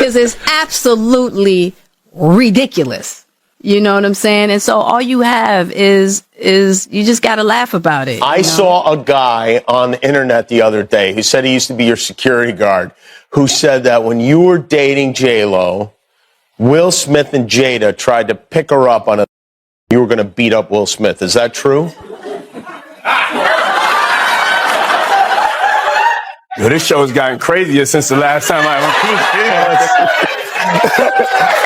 because it's absolutely ridiculous. You know what I'm saying? And so all you have is you just got to laugh about it. I saw a guy on the internet the other day who said he used to be your security guard, who said that when you were dating J-Lo, Will Smith and Jada tried to pick her up on you were going to beat up Will Smith. Is that true? Yo, this show has gotten crazier since the last time I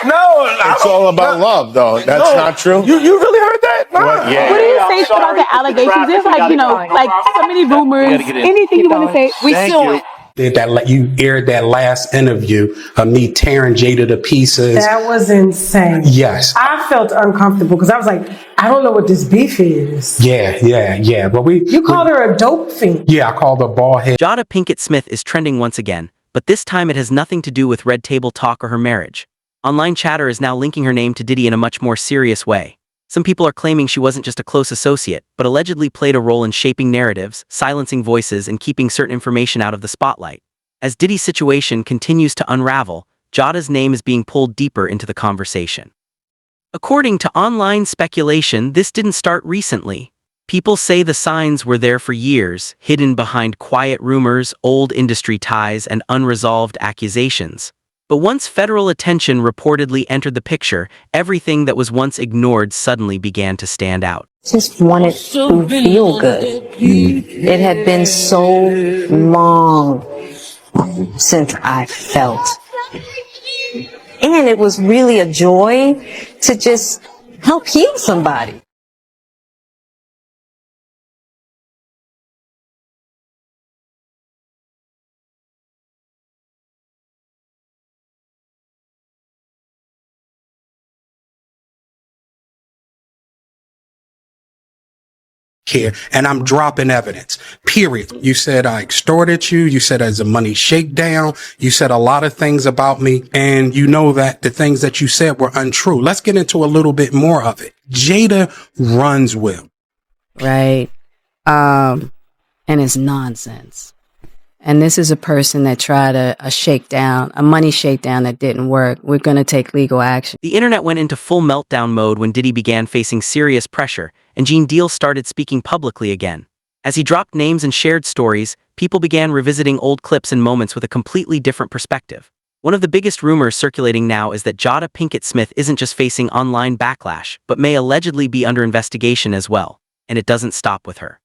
No, it's all about love, though. That's not true. You really heard that? No. What do you say about the allegations? There's like, like so many rumors. Anything you want to say? We sue it. You aired that last interview of me tearing Jada to pieces. That was insane. Yes. I felt uncomfortable because I was like, I don't know what this beef is. Yeah. But you called her a dope fiend. Yeah, I called her bald head. Jada Pinkett Smith is trending once again, but this time it has nothing to do with red table talk or her marriage. Online chatter is now linking her name to Diddy in a much more serious way. Some people are claiming she wasn't just a close associate, but allegedly played a role in shaping narratives, silencing voices, and keeping certain information out of the spotlight. As Diddy's situation continues to unravel, Jada's name is being pulled deeper into the conversation. According to online speculation, this didn't start recently. People say the signs were there for years, hidden behind quiet rumors, old industry ties, and unresolved accusations. But once federal attention reportedly entered the picture, everything that was once ignored suddenly began to stand out. Just wanted to feel good. It had been so long since I felt. And it was really a joy to just help heal somebody. Here, and I'm dropping evidence, period. You said I extorted you. You said there's a money shakedown. You said a lot of things about me, and you know that the things that you said were untrue. Let's get into a little bit more of it. Jada runs Will. Right. And it's nonsense. And this is a person that tried a shakedown, a money shakedown that didn't work. We're going to take legal action. The internet went into full meltdown mode when Diddy began facing serious pressure, and Gene Deal started speaking publicly again. As he dropped names and shared stories, people began revisiting old clips and moments with a completely different perspective. One of the biggest rumors circulating now is that Jada Pinkett Smith isn't just facing online backlash, but may allegedly be under investigation as well. And it doesn't stop with her.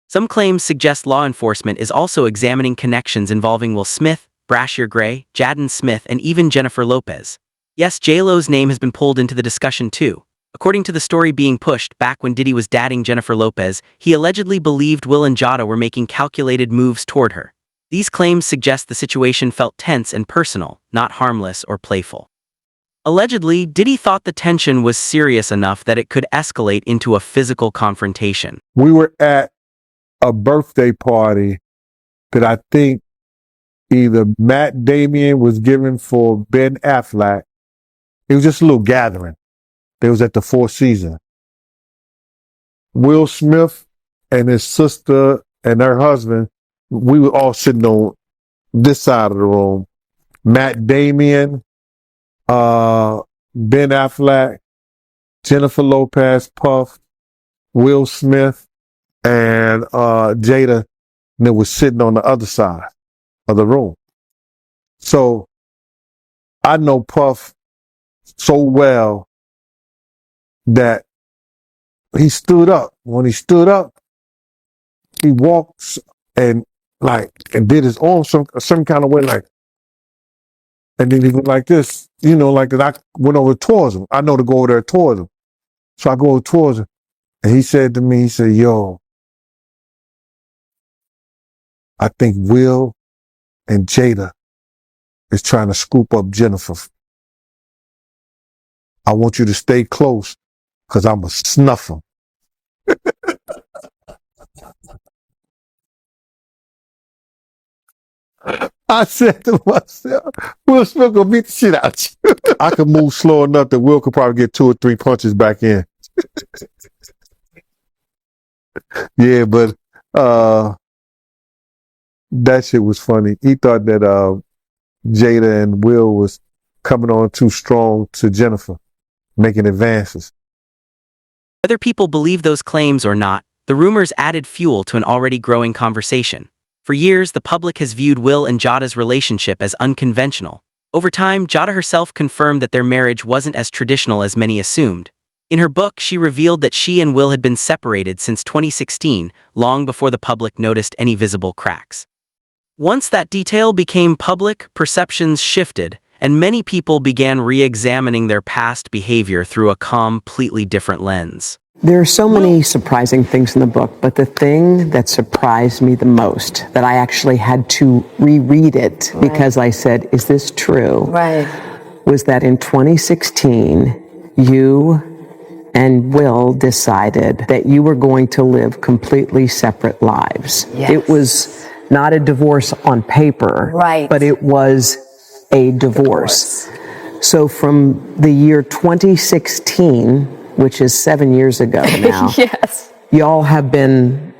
Some claims suggest law enforcement is also examining connections involving Will Smith, Brashear Gray, Jada Smith, and even Jennifer Lopez. Yes, J-Lo's name has been pulled into the discussion too. According to the story being pushed back when Diddy was dating Jennifer Lopez, he allegedly believed Will and Jada were making calculated moves toward her. These claims suggest the situation felt tense and personal, not harmless or playful. Allegedly, Diddy thought the tension was serious enough that it could escalate into a physical confrontation. We were at a birthday party that I think either Matt Damien was giving for Ben Affleck. It was just a little gathering. They was at the Four Seasons. Will Smith and his sister and her husband, we were all sitting on this side of the room. Matt Damien, Ben Affleck, Jennifer Lopez, Puff, Will Smith, and Jada, and they was sitting on the other side of the room. So I know Puff so well that he stood up. When he stood up, he walked and did his arm some kind of way, and then he went like this, like that. I went over towards him. I know to go over there towards him. So I go towards him, and he said to me, he said, "Yo, I think Will and Jada is trying to scoop up Jennifer. I want you to stay close, because I'm going to snuff him." I said to myself, Will Smith going to beat the shit out you. I could move slow enough that Will could probably get 2 or 3 punches back in. Yeah, but that shit was funny. He thought that Jada and Will was coming on too strong to Jennifer, making advances. Whether people believe those claims or not, the rumors added fuel to an already growing conversation. For years, the public has viewed Will and Jada's relationship as unconventional. Over time, Jada herself confirmed that their marriage wasn't as traditional as many assumed. In her book, she revealed that she and Will had been separated since 2016, long before the public noticed any visible cracks. Once that detail became public, perceptions shifted, and many people began re-examining their past behavior through a completely different lens. There are so many surprising things in the book, but the thing that surprised me the most, that I actually had to reread it because I said, is this true? Right. Was that in 2016, you and Will decided that you were going to live completely separate lives. Yes. It was not a divorce on paper, Right. but it was a divorce. So from the year 2016, which is 7 years ago now, Yes. y'all have been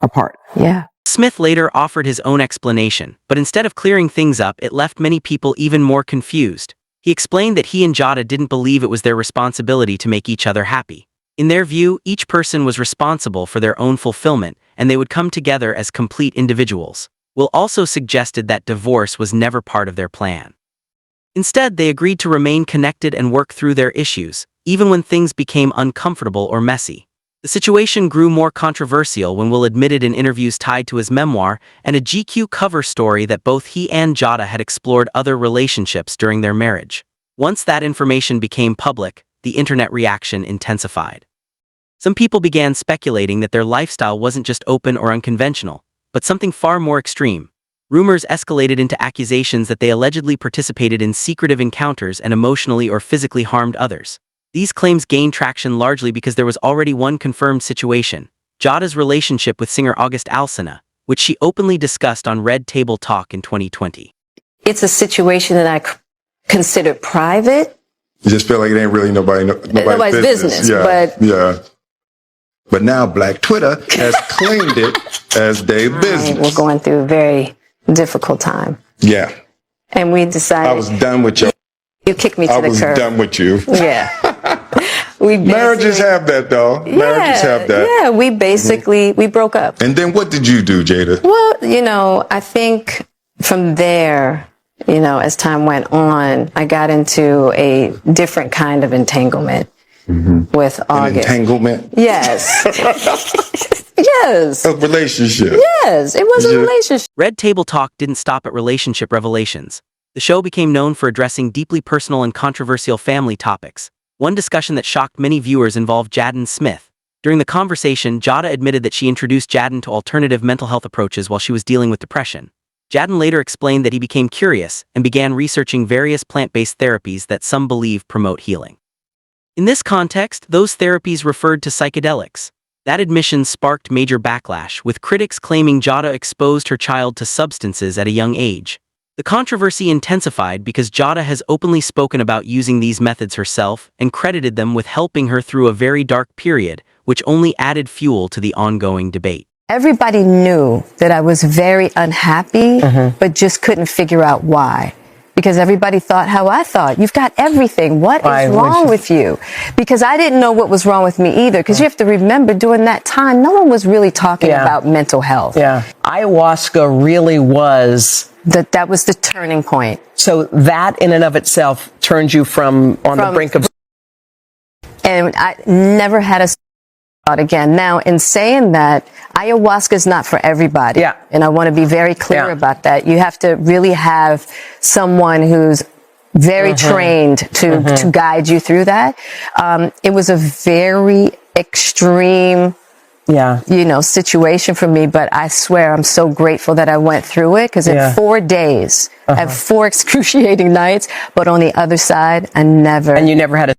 apart. Yeah. Smith later offered his own explanation, but instead of clearing things up, it left many people even more confused. He explained that he and Jada didn't believe it was their responsibility to make each other happy. In their view, each person was responsible for their own fulfillment, and they would come together as complete individuals. Will also suggested that divorce was never part of their plan. Instead, they agreed to remain connected and work through their issues, even when things became uncomfortable or messy. The situation grew more controversial when Will admitted in interviews tied to his memoir and a GQ cover story that both he and Jada had explored other relationships during their marriage. Once that information became public, the internet reaction intensified. Some people began speculating that their lifestyle wasn't just open or unconventional, but something far more extreme. Rumors escalated into accusations that they allegedly participated in secretive encounters and emotionally or physically harmed others. These claims gained traction largely because there was already one confirmed situation, Jada's relationship with singer August Alsina, which she openly discussed on Red Table Talk in 2020. It's a situation that I consider private. You just feel like it ain't really nobody's business. But now Black Twitter has claimed it as their business. We're going through a very difficult time. Yeah. And we decided... I was done with you. You kicked me to the curb. I was done with you. Yeah. Marriages have that, though. Marriages have that. Yeah, we basically, we broke up. And then what did you do, Jada? Well, I think from there, as time went on, I got into a different kind of entanglement with August. An entanglement? Yes. Yes. A relationship. Yes, it was a relationship. Red Table Talk didn't stop at relationship revelations. The show became known for addressing deeply personal and controversial family topics. One discussion that shocked many viewers involved Jada Smith. During the conversation, Jada admitted that she introduced Jada to alternative mental health approaches while she was dealing with depression. Jada later explained that he became curious and began researching various plant-based therapies that some believe promote healing. In this context, those therapies referred to psychedelics. That admission sparked major backlash, with critics claiming Jada exposed her child to substances at a young age. The controversy intensified because Jada has openly spoken about using these methods herself and credited them with helping her through a very dark period, which only added fuel to the ongoing debate. Everybody knew that I was very unhappy, but just couldn't figure out why. Because everybody thought how I thought. You've got everything. What is wrong with you? Because I didn't know what was wrong with me either. Because you have to remember, during that time, no one was really talking about mental health. Yeah. Ayahuasca really was... That was the turning point. So that in and of itself turned you from the brink of... And I never had a thought again. Now, in saying that, ayahuasca is not for everybody. Yeah. And I want to be very clear about that. You have to really have someone who's very trained to guide you through that. It was a very extreme situation for me, but I swear I'm so grateful that I went through it, because in 4 days, I have 4 excruciating nights, but on the other side, And you never had a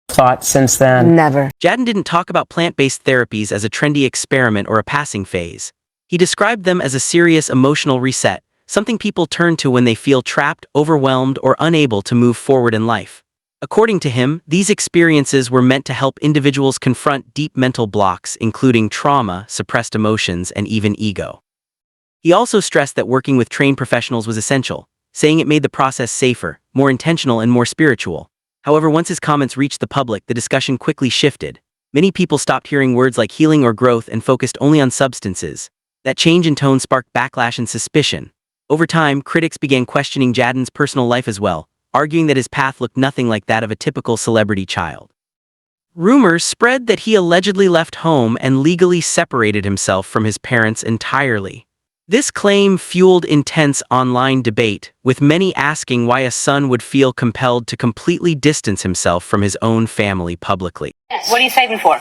thought since then? Never. Jada didn't talk about plant-based therapies as a trendy experiment or a passing phase. He described them as a serious emotional reset, something people turn to when they feel trapped, overwhelmed, or unable to move forward in life. According to him, these experiences were meant to help individuals confront deep mental blocks, including trauma, suppressed emotions, and even ego. He also stressed that working with trained professionals was essential, saying it made the process safer, more intentional, and more spiritual. However, once his comments reached the public, the discussion quickly shifted. Many people stopped hearing words like healing or growth and focused only on substances. That change in tone sparked backlash and suspicion. Over time, critics began questioning Jaden's personal life as well, arguing that his path looked nothing like that of a typical celebrity child. Rumors spread that he allegedly left home and legally separated himself from his parents entirely. This claim fueled intense online debate, with many asking why a son would feel compelled to completely distance himself from his own family publicly. What are you saving for?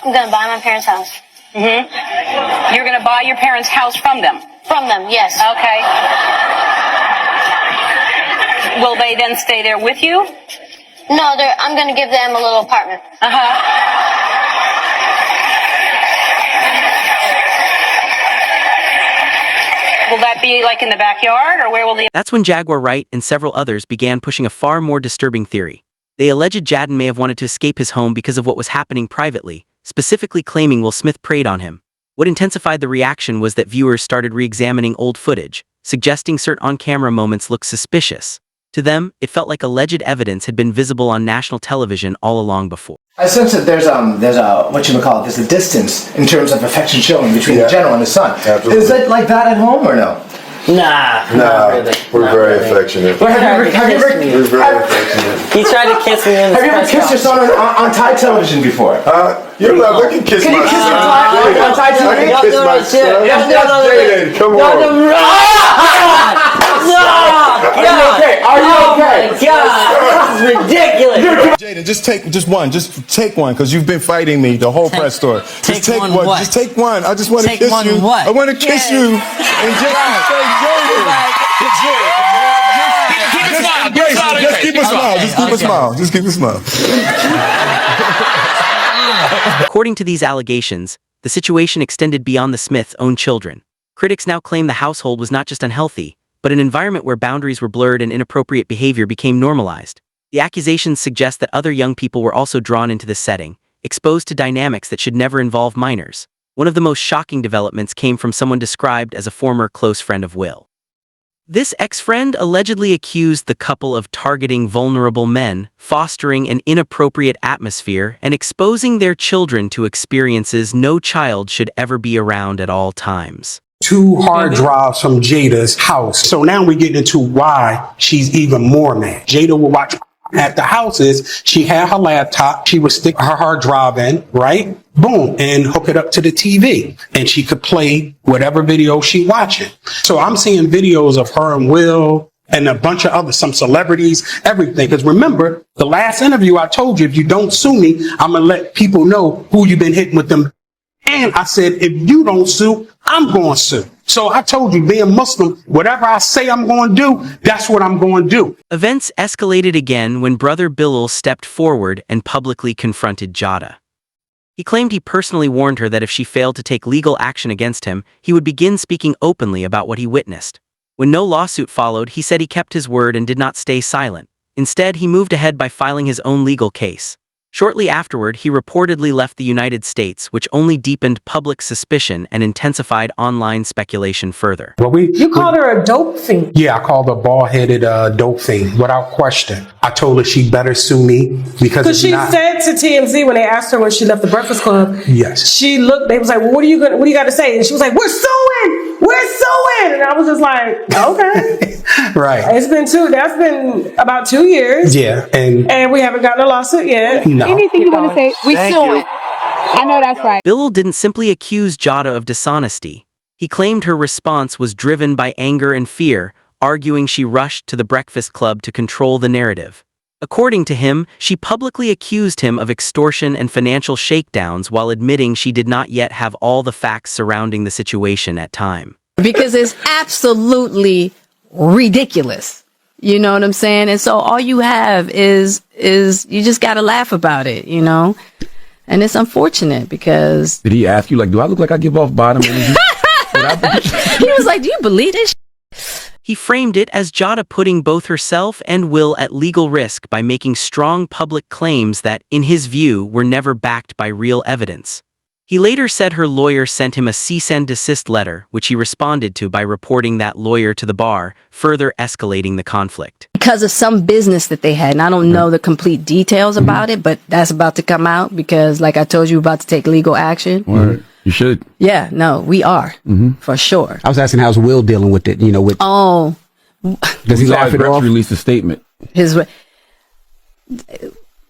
I'm gonna buy my parents' house. Mm-hmm. You're going to buy your parents' house from them? From them, yes. Okay. Will they then stay there with you? No, I'm gonna give them a little apartment. Will that be like in the backyard, or where will the... That's when Jaguar Wright and several others began pushing a far more disturbing theory. They alleged Jaden may have wanted to escape his home because of what was happening privately, specifically claiming Will Smith preyed on him. What intensified the reaction was that viewers started re-examining old footage, suggesting certain on-camera moments looked suspicious. To them, it felt like alleged evidence had been visible on national television all along before. I sense that there's there's a distance in terms of affection showing between the general and his son. Absolutely. Is it like that at home or no? Nah, really. We're very affectionate. Have you We're very affectionate. He tried to kiss me in Have you ever kissed your son on Thai television before? You're not looking kiss Can my you kiss your son. Thai on Thai I television? can kiss my son. That's Jaden. Come on. Are you okay? Are you okay? Oh my God, this is ridiculous. Jaden, just take one, because you've been fighting me the whole press tour. Just take one. What? Just take one. I just want to Take kiss one you. what? I want to kiss you. And just say Jaden. Just keep a smile. Just keep a smile. Just keep a smile. According to these allegations, the situation extended beyond the Smiths' own children. Critics now claim the household was not just unhealthy, but an environment where boundaries were blurred and inappropriate behavior became normalized. The accusations suggest that other young people were also drawn into this setting, exposed to dynamics that should never involve minors. One of the most shocking developments came from someone described as a former close friend of Will. This ex-friend allegedly accused the couple of targeting vulnerable men, fostering an inappropriate atmosphere, and exposing their children to experiences no child should ever be around at all times. 2 hard drives from Jada's house. So now we get into why she's even more mad. Jada will watch at the houses. She had her laptop. She would stick her hard drive in, right? Boom, and hook it up to the TV. And she could play whatever video she watching. So I'm seeing videos of her and Will and a bunch of some celebrities, everything. Because remember, the last interview I told you, if you don't sue me, I'm going to let people know who you've been hitting with them. And I said, if you don't sue, I'm going to sue. So I told you, being Muslim, whatever I say I'm going to do, that's what I'm going to do. Events escalated again when brother Bilal stepped forward and publicly confronted Jada. He claimed he personally warned her that if she failed to take legal action against him, he would begin speaking openly about what he witnessed. When no lawsuit followed, he said he kept his word and did not stay silent. Instead, he moved ahead by filing his own legal case. Shortly afterward, he reportedly left the United States, which only deepened public suspicion and intensified online speculation further. Well, You called her a dope fiend. Yeah, I called her bald-headed dope fiend without question. I told her she better sue me because she said to TMZ when they asked her when she left the Breakfast Club. Yes. She looked. They was like, "Well, what do you got to say?" And she was like, "We're suing. We're suing." And I was just like, "Okay." Right. That's been about 2 years. Yeah, and we haven't gotten a lawsuit yet. No. Anything you want to say, we suing. I know that's right. Bilal didn't simply accuse Jada of dishonesty. He claimed her response was driven by anger and fear, arguing she rushed to the Breakfast Club to control the narrative. According to him, she publicly accused him of extortion and financial shakedowns while admitting she did not yet have all the facts surrounding the situation at time. Because it's absolutely ridiculous. You know what I'm saying? And so all you have is you just got to laugh about it, you know? And it's unfortunate because... Did he ask you, like, do I look like I give off bottom energy? He was like, do you believe this? He framed it as Jada putting both herself and Will at legal risk by making strong public claims that, in his view, were never backed by real evidence. He later said her lawyer sent him a cease and desist letter, which he responded to by reporting that lawyer to the bar, further escalating the conflict. Because of some business that they had, and I don't know the complete details about it, but that's about to come out because, like I told you, we're about to take legal action. Word. You should. Yeah, no, we are, for sure. I was asking how's Will dealing with it, with... Oh. Does he laugh it off? Release a statement.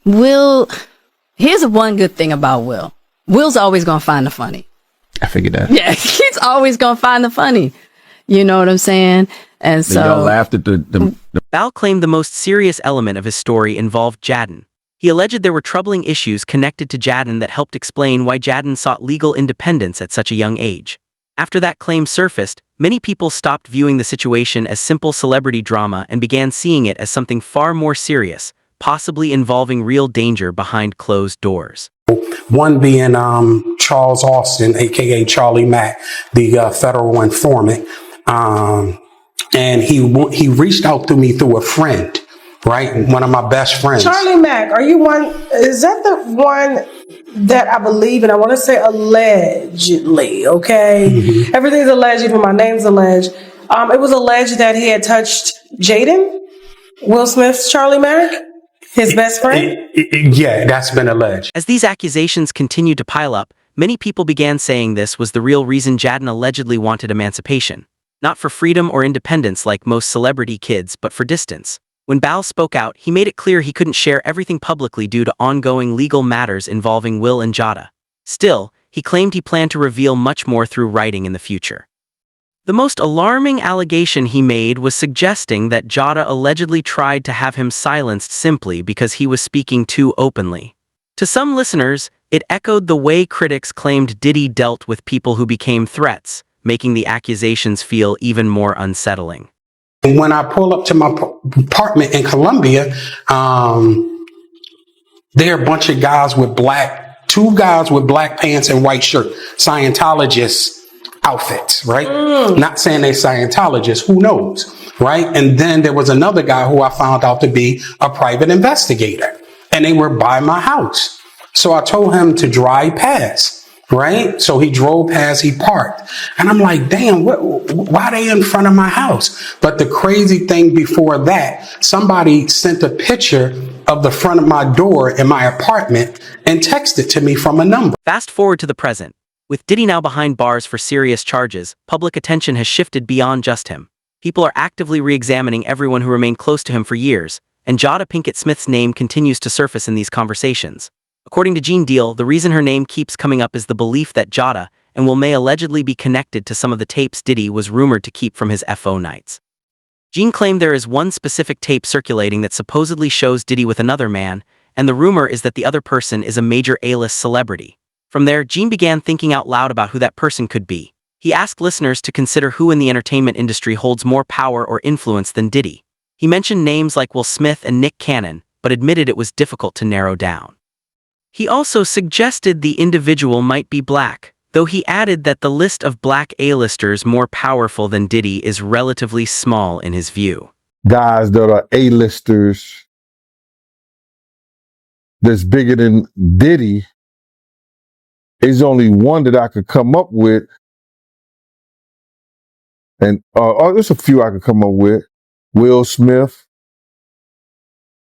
Will, here's one good thing about Will. Will's always going to find the funny. I figured that. Yeah, he's always going to find the funny. You know what I'm saying? And so... Y'all laughed at the... Val claimed the most serious element of his story involved Jadon. He alleged there were troubling issues connected to Jadon that helped explain why Jadon sought legal independence at such a young age. After that claim surfaced, many people stopped viewing the situation as simple celebrity drama and began seeing it as something far more serious, possibly involving real danger behind closed doors. One being Charles Austin, a.k.a. Charlie Mack, the federal informant. And he reached out to me through a friend, right? One of my best friends. Charlie Mack, are you one? Is that the one that I believe, and I want to say allegedly, okay? Mm-hmm. Everything's alleged, even my name's alleged. It was alleged that he had touched Jaden, Will Smith's Charlie Mack, his best friend. Yeah, that's been alleged. As these accusations continued to pile up, many people began saying this was the real reason Jadon allegedly wanted emancipation. Not for freedom or independence like most celebrity kids, but for distance. When Bao spoke out, he made it clear he couldn't share everything publicly due to ongoing legal matters involving Will and Jada. Still, he claimed he planned to reveal much more through writing in the future. The most alarming allegation he made was suggesting that Jada allegedly tried to have him silenced simply because he was speaking too openly. To some listeners, it echoed the way critics claimed Diddy dealt with people who became threats, making the accusations feel even more unsettling. When I pull up to my apartment in Columbia, there are a bunch of guys with two guys with black pants and white shirt, Scientologists outfits, right? Not saying they're Scientologists, who knows, right? And then there was another guy who I found out to be a private investigator, and they were by my house. So I told him to drive past, right? So he drove past, he parked. And I'm like, damn, why are they in front of my house? But the crazy thing before that, somebody sent a picture of the front of my door in my apartment and texted to me from a number. Fast forward to the present. With Diddy now behind bars for serious charges, public attention has shifted beyond just him. People are actively re-examining everyone who remained close to him for years, and Jada Pinkett Smith's name continues to surface in these conversations. According to Gene Deal, the reason her name keeps coming up is the belief that Jada and Will may allegedly be connected to some of the tapes Diddy was rumored to keep from his FO nights. Gene claimed there is one specific tape circulating that supposedly shows Diddy with another man, and the rumor is that the other person is a major A-list celebrity. From there, Gene began thinking out loud about who that person could be. He asked listeners to consider who in the entertainment industry holds more power or influence than Diddy. He mentioned names like Will Smith and Nick Cannon, but admitted it was difficult to narrow down. He also suggested the individual might be black, though he added that the list of black A-listers more powerful than Diddy is relatively small in his view. Guys that are A-listers that's bigger than Diddy is only one that I could come up with. And there's a few I could come up with. Will Smith,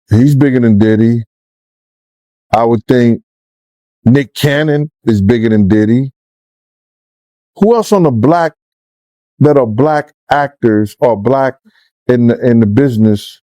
he's bigger than Diddy. I would think Nick Cannon is bigger than Diddy. Who else on the black that are black actors or black in the business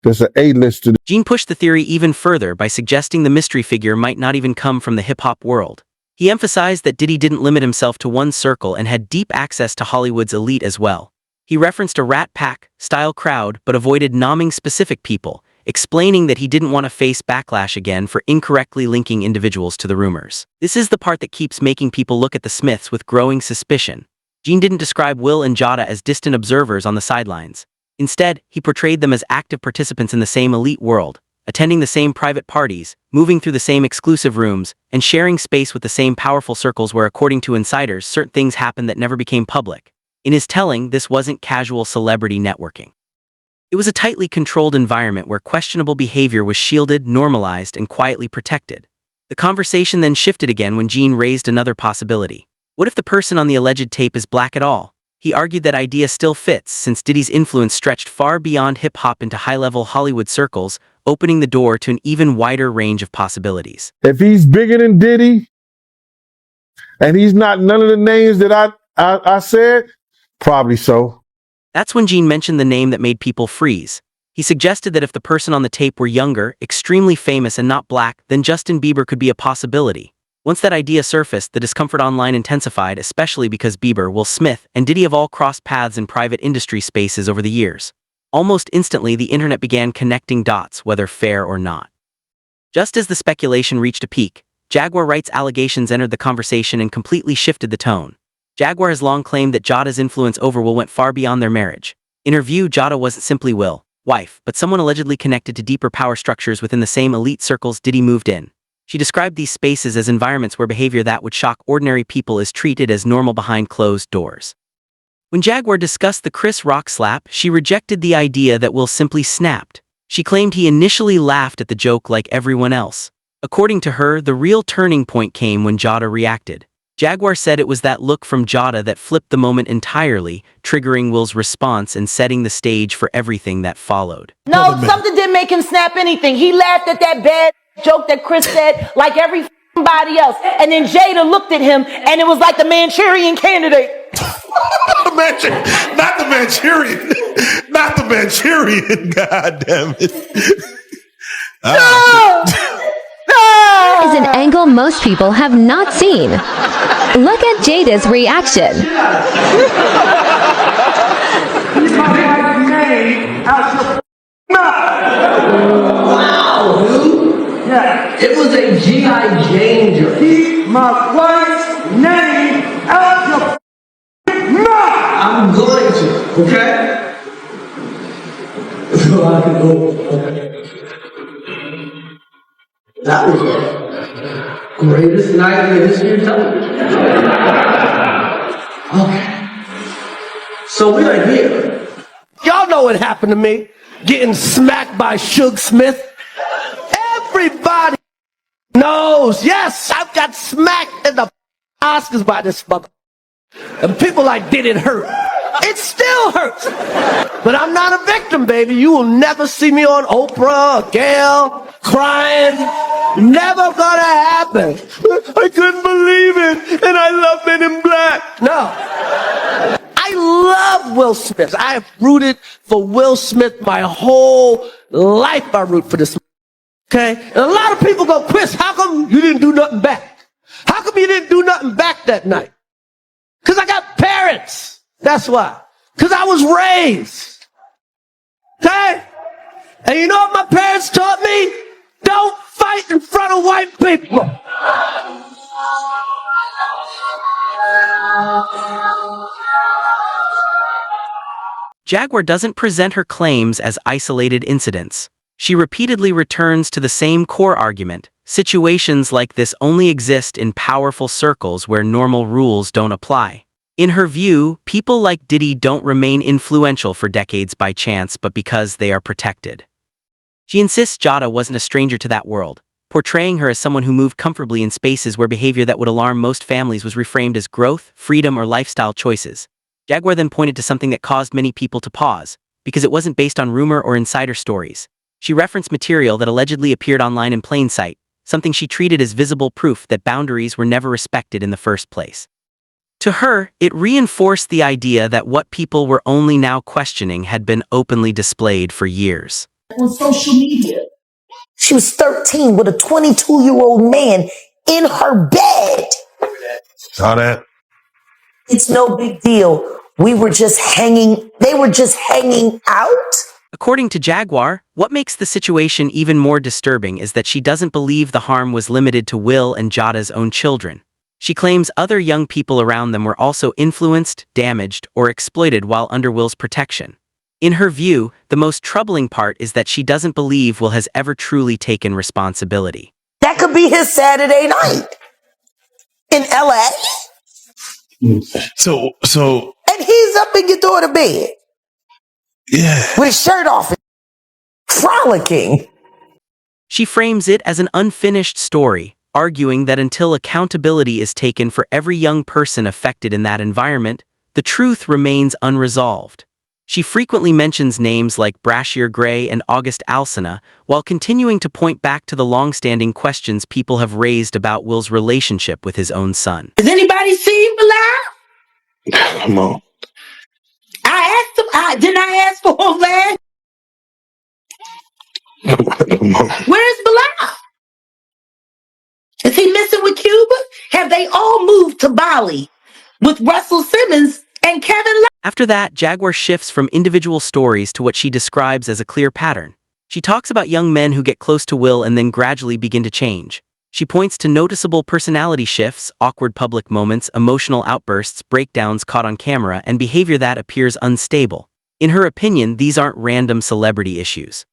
that's an A-lister? Gene pushed the theory even further by suggesting the mystery figure might not even come from the hip-hop world. He emphasized that Diddy didn't limit himself to one circle and had deep access to Hollywood's elite as well. He referenced a Rat Pack-style crowd but avoided naming specific people, explaining that he didn't want to face backlash again for incorrectly linking individuals to the rumors. This is the part that keeps making people look at the Smiths with growing suspicion. Gene didn't describe Will and Jada as distant observers on the sidelines. Instead, he portrayed them as active participants in the same elite world, attending the same private parties, moving through the same exclusive rooms, and sharing space with the same powerful circles where, according to insiders, certain things happened that never became public. In his telling, this wasn't casual celebrity networking. It was a tightly controlled environment where questionable behavior was shielded, normalized, and quietly protected. The conversation then shifted again when Gene raised another possibility. What if the person on the alleged tape is black at all? He argued that idea still fits, since Diddy's influence stretched far beyond hip-hop into high-level Hollywood circles, opening the door to an even wider range of possibilities. If he's bigger than Diddy, and he's not none of the names that I said, probably so. That's when Gene mentioned the name that made people freeze. He suggested that if the person on the tape were younger, extremely famous, and not black, then Justin Bieber could be a possibility. Once that idea surfaced, the discomfort online intensified, especially because Bieber, Will Smith, and Diddy have all crossed paths in private industry spaces over the years. Almost instantly, the internet began connecting dots, whether fair or not. Just as the speculation reached a peak, Jaguar Wright's allegations entered the conversation and completely shifted the tone. Jaguar has long claimed that Jada's influence over Will went far beyond their marriage. In her view, Jada wasn't simply Will, wife, but someone allegedly connected to deeper power structures within the same elite circles Diddy moved in. She described these spaces as environments where behavior that would shock ordinary people is treated as normal behind closed doors. When Jaguar discussed the Chris Rock slap, she rejected the idea that Will simply snapped. She claimed he initially laughed at the joke like everyone else. According to her, the real turning point came when Jada reacted. Jaguar said it was that look from Jada that flipped the moment entirely, triggering Will's response and setting the stage for everything that followed. No, something didn't make him snap anything. He laughed at that bad joke that Chris said like everybody else. And then Jada looked at him and it was like the Manchurian Candidate. Not the Manchurian. Not the Manchurian. God damn it. Is an angle most people have not seen. Look at Jada's reaction. Wow, dude. Yeah, it was a G.I. Jane joke. Keep my wife's name out your mouth. I'm going to, okay? So I can go, okay. That was the greatest night in the history of television. Okay. So we are here. Y'all know what happened to me. Getting smacked by Suge Smith. Everybody knows. Yes, I've got smacked in the Oscars by this mother. And people like, did it hurt? It still hurts. But I'm not a victim, baby. You will never see me on Oprah or Gayle crying. Never gonna happen. I couldn't believe it. And I love Men in Black. No. I love Will Smith. I have rooted for Will Smith my whole life. I root for this. Okay? And a lot of people go, Chris, how come you didn't do nothing back? How come you didn't do nothing back that night? Because I got parents. That's why. Because I was raised. Okay? And you know what my parents taught me? Don't fight in front of white people. Jaguar doesn't present her claims as isolated incidents. She repeatedly returns to the same core argument. Situations like this only exist in powerful circles where normal rules don't apply. In her view, people like Diddy don't remain influential for decades by chance but because they are protected. She insists Jada wasn't a stranger to that world, portraying her as someone who moved comfortably in spaces where behavior that would alarm most families was reframed as growth, freedom, or lifestyle choices. Jaguar then pointed to something that caused many people to pause, because it wasn't based on rumor or insider stories. She referenced material that allegedly appeared online in plain sight, something she treated as visible proof that boundaries were never respected in the first place. To her, it reinforced the idea that what people were only now questioning had been openly displayed for years. On social media. She was 13 with a 22-year-old man in her bed. Saw that. It's no big deal. They were just hanging out. According to Jaguar, what makes the situation even more disturbing is that she doesn't believe the harm was limited to Will and Jada's own children. She claims other young people around them were also influenced, damaged, or exploited while under Will's protection. In her view, the most troubling part is that she doesn't believe Will has ever truly taken responsibility. That could be his Saturday night in LA. So, and he's up in your daughter's bed. Yeah. With his shirt off, frolicking. She frames it as an unfinished story, arguing that until accountability is taken for every young person affected in that environment, the truth remains unresolved. She frequently mentions names like Brashear Gray and August Alsina, while continuing to point back to the long-standing questions people have raised about Will's relationship with his own son. Has anybody seen Bilal? Come on. I asked him. Didn't I ask for him last? Where's Bilal? Is he missing with Cuba? Have they all moved to Bali with Russell Simmons and Kevin Love? After that, Jaguar shifts from individual stories to what she describes as a clear pattern. She talks about young men who get close to Will and then gradually begin to change. She points to noticeable personality shifts, awkward public moments, emotional outbursts, breakdowns caught on camera, and behavior that appears unstable. In her opinion, these aren't random celebrity issues.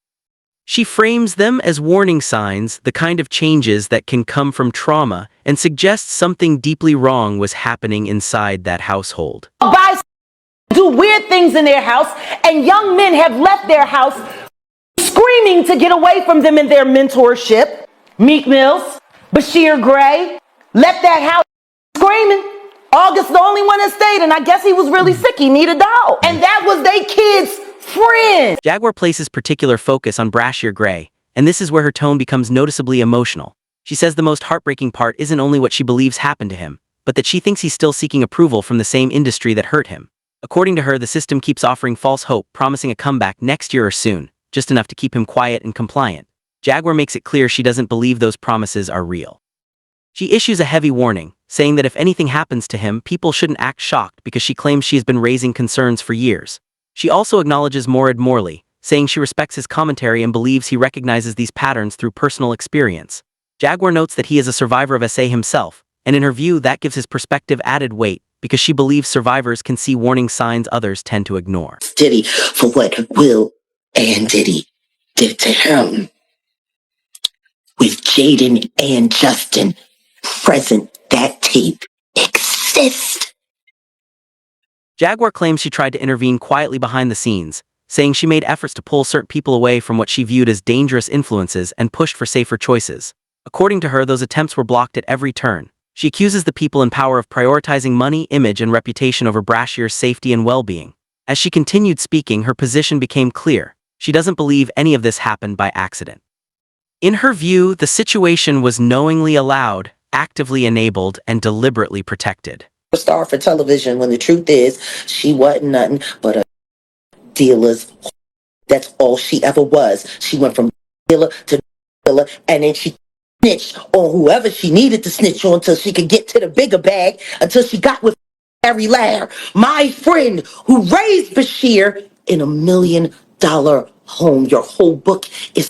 She frames them as warning signs, the kind of changes that can come from trauma, and suggests something deeply wrong was happening inside that household. Guys do weird things in their house, and young men have left their house screaming to get away from them in their mentorship. Meek Mills, Bashir Gray, left that house screaming. August the only one that stayed, and I guess he was really sick. He needed a dog. And that was they kids' friend. Jaguar places particular focus on Brashear Gray, and this is where her tone becomes noticeably emotional. She says the most heartbreaking part isn't only what she believes happened to him, but that she thinks he's still seeking approval from the same industry that hurt him. According to her, the system keeps offering false hope, promising a comeback next year or soon, just enough to keep him quiet and compliant. Jaguar makes it clear she doesn't believe those promises are real. She issues a heavy warning, saying that if anything happens to him, people shouldn't act shocked because she claims she has been raising concerns for years. She also acknowledges Morad Morley, saying she respects his commentary and believes he recognizes these patterns through personal experience. Jaguar notes that he is a survivor of SA himself, and in her view that gives his perspective added weight because she believes survivors can see warning signs others tend to ignore. Diddy for what Will and Diddy did to him. With Jaden and Justin present, that tape exists. Jaguar claims she tried to intervene quietly behind the scenes, saying she made efforts to pull certain people away from what she viewed as dangerous influences and pushed for safer choices. According to her, those attempts were blocked at every turn. She accuses the people in power of prioritizing money, image, and reputation over Brashear's safety and well-being. As she continued speaking, her position became clear. She doesn't believe any of this happened by accident. In her view, the situation was knowingly allowed, actively enabled, and deliberately protected. Star for television when the truth is she wasn't nothing but a dealer's. That's all she ever was. She went from dealer to dealer, and then she snitched on whoever she needed to snitch on until she could get to the bigger bag, until she got with Harry Lair, my friend who raised Bashir in $1 million home. Your whole book is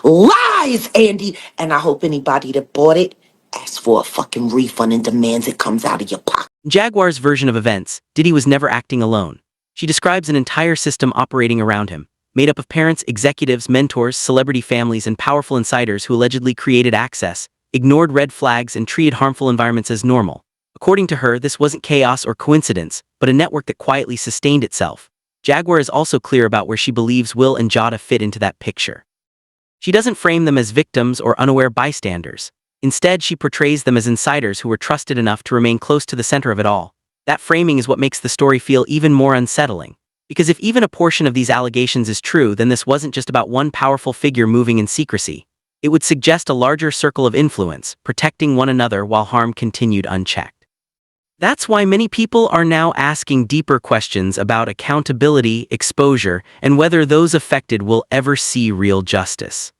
lies, Andy, and I hope anybody that bought it asks for a fucking refund and demands it comes out of your pocket. In Jaguar's version of events, Diddy was never acting alone. She describes an entire system operating around him, made up of parents, executives, mentors, celebrity families, and powerful insiders who allegedly created access, ignored red flags, and treated harmful environments as normal. According to her, this wasn't chaos or coincidence, but a network that quietly sustained itself. Jaguar is also clear about where she believes Will and Jada fit into that picture. She doesn't frame them as victims or unaware bystanders. Instead, she portrays them as insiders who were trusted enough to remain close to the center of it all. That framing is what makes the story feel even more unsettling. Because if even a portion of these allegations is true, then this wasn't just about one powerful figure moving in secrecy. It would suggest a larger circle of influence, protecting one another while harm continued unchecked. That's why many people are now asking deeper questions about accountability, exposure, and whether those affected will ever see real justice.